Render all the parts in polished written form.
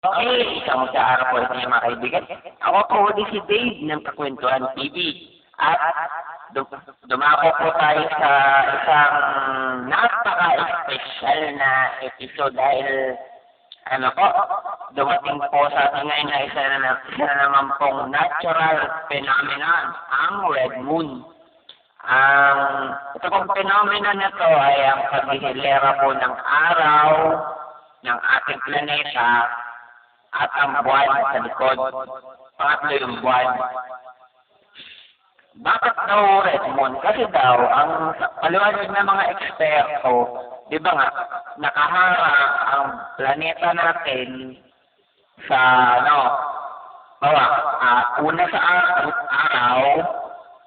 Okay, isang mag-aaral po sa mga kaibigan. Ako po ulit si Dave ng Kakwentuhan TV. At dumako po tayo sa isang napaka-special na episode dahil dumating po sa atin ngayon na isa na naman pong natural phenomenon, ang Red Moon. Ito pong phenomenon na to ay ang paghihilera po ng araw ng ating planeta at ang buwan sa likod. Pangatlo yung buwan. Bakit daw Red Moon? Kasi daw, ang paliwanag ng mga eksperto, di ba nga, nakaharap ang planeta natin sa, una sa araw,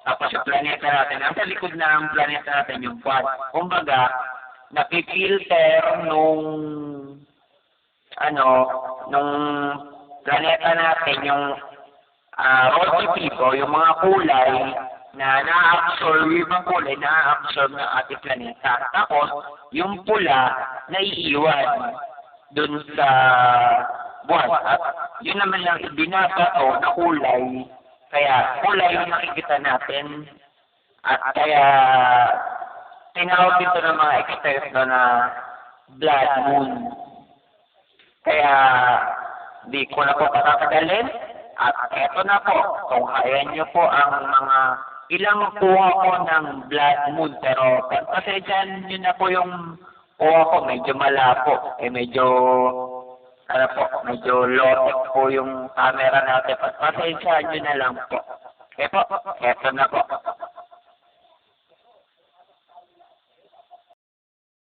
tapos yung planeta natin, nasa likod ng planeta natin yung buwan. Kumbaga, napipilter nung planeta natin yung rosy pico, yung mga kulay na na-absorb, yung mga kulay na-absorb ng ating planeta. Tapos, yung pula naiiwan dun sa buwan. At yun naman lang ibinabato na kulay. Kaya kulay yung nakikita natin. At kaya tinawag dito ng mga experts na blood moon. Kaya di ko na po patatagalin. At eto na po, kung kaya nyo po ang mga ilang kuha ko ng blood moon. Pero kasi dyan, yun na po yung kuha ko, medyo malapo. Medyo low-tech po yung camera natin. Pasensyahan nyo na lang po. Eto na po.